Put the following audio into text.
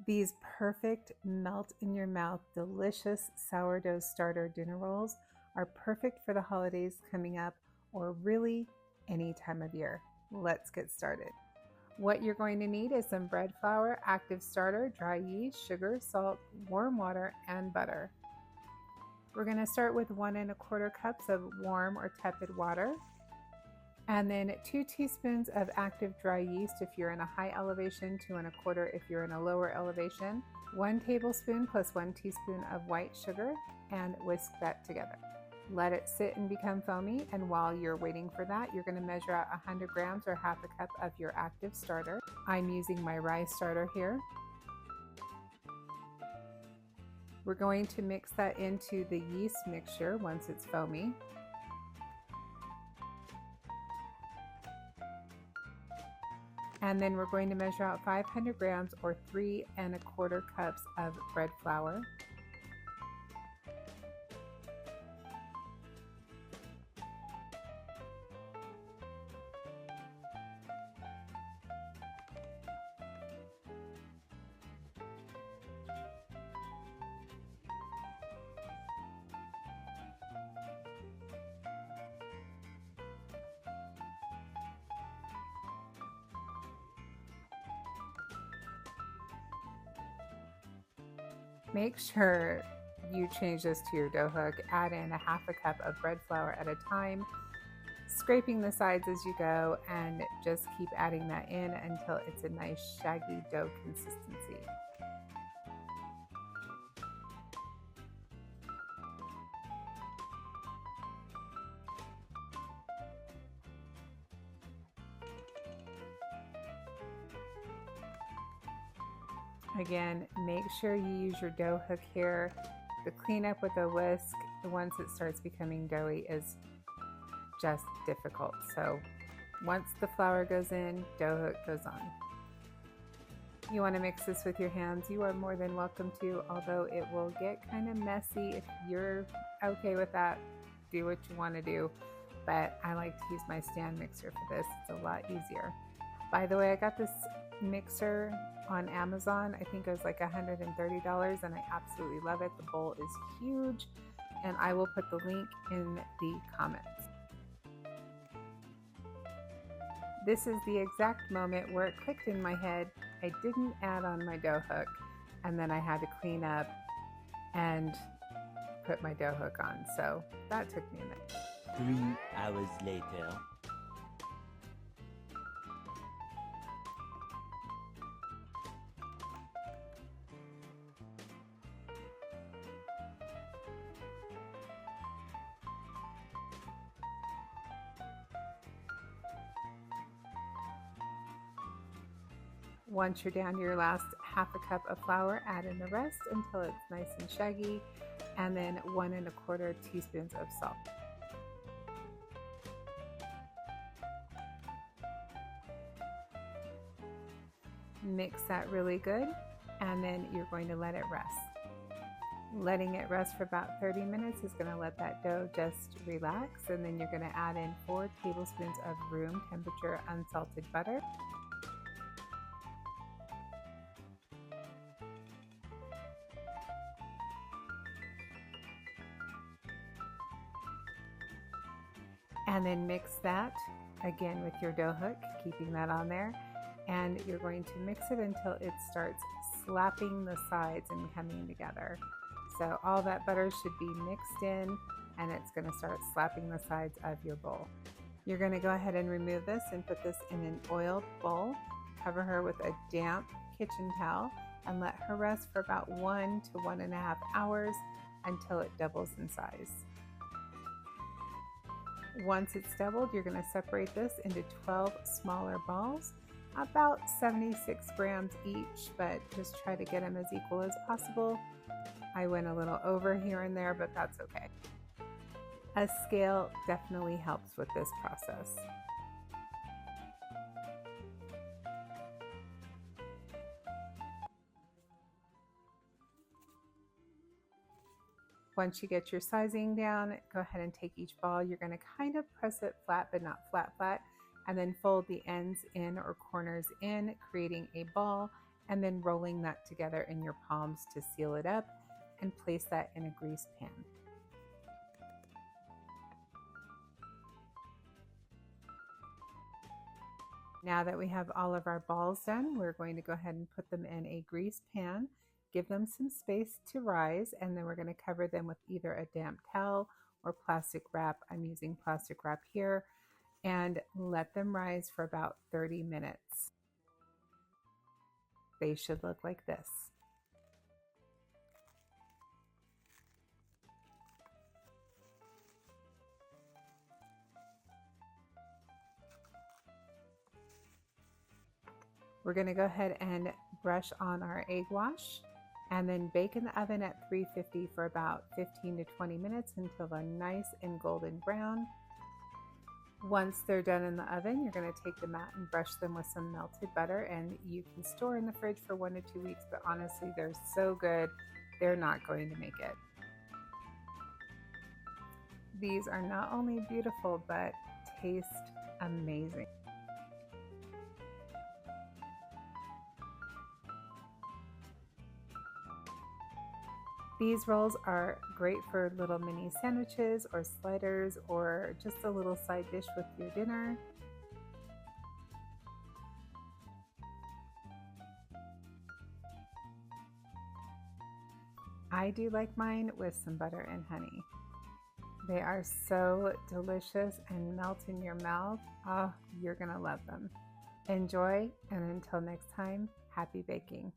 These perfect melt in your mouth, delicious sourdough starter dinner rolls are perfect for the holidays coming up or really any time of year. Let's get started. What you're going to need is some bread flour, active starter, dry yeast, sugar, salt, warm water, and butter. We're going to start with 1¼ cups of warm or tepid water, and then 2 teaspoons of active dry yeast if you're in a high elevation, 2¼ if you're in a lower elevation, 1 tablespoon plus 1 teaspoon of white sugar, and whisk that together. Let it sit and become foamy, and while you're waiting for that, you're going to measure out 100 grams or ½ cup of your active starter. I'm using my rye starter here. We're going to mix that into the yeast mixture once it's foamy. And then we're going to measure out 500 grams or 3¼ cups of bread flour. Make sure you change this to your dough hook. Add in a ½ cup of bread flour at a time, scraping the sides as you go, and just keep adding that in until it's a nice shaggy dough consistency. Again, make sure you use your dough hook here. The cleanup with a whisk, once it starts becoming doughy, is just difficult. So once the flour goes in, dough hook goes on. You want to mix this with your hands, you are more than welcome to, although it will get kind of messy. If you're okay with that, do what you want to do. But I like to use my stand mixer for this. It's a lot easier. By the way, I got this mixer on Amazon. I think it was like $130, and I absolutely love it. The bowl is huge, and I will put the link in the comments. This is the exact moment where it clicked in my head. I didn't add on my dough hook, and then I had to clean up and put my dough hook on. So that took me a minute. 3 hours later. Once you're down to your last ½ cup of flour, add in the rest until it's nice and shaggy, and then 1¼ teaspoons of salt. Mix that really good, and then you're going to let it rest. Letting it rest for about 30 minutes is going to let that dough just relax, and then you're going to add in 4 tablespoons of room temperature unsalted butter. And then mix that again with your dough hook, keeping that on there. And you're going to mix it until it starts slapping the sides and coming together. So all that butter should be mixed in, and it's going to start slapping the sides of your bowl. You're going to go ahead and remove this and put this in an oiled bowl. Cover her with a damp kitchen towel and let her rest for about 1 to 1½ hours until it doubles in size. Once it's doubled, you're going to separate this into 12 smaller balls, about 76 grams each, but just try to get them as equal as possible. I went a little over here and there, but that's okay. A scale definitely helps with this process. Once you get your sizing down, go ahead and take each ball. You're going to kind of press it flat, but not flat, and then fold the ends in or corners in, creating a ball, and then rolling that together in your palms to seal it up and place that in a greased pan. Now that we have all of our balls done, we're going to go ahead and put them in a greased pan, give them some space to rise, and then we're going to cover them with either a damp towel or plastic wrap. I'm using plastic wrap here, and let them rise for about 30 minutes. They should look like this. We're going to go ahead and brush on our egg wash and then bake in the oven at 350 for about 15 to 20 minutes until they're nice and golden brown. Once they're done in the oven, you're going to take them out and brush them with some melted butter, and you can store in the fridge for 1 to 2 weeks, but honestly, they're so good, they're not going to make it. These are not only beautiful, but taste amazing. These rolls are great for little mini sandwiches or sliders or just a little side dish with your dinner. I do like mine with some butter and honey. They are so delicious and melt in your mouth. Oh, you're gonna love them. Enjoy, and until next time, happy baking.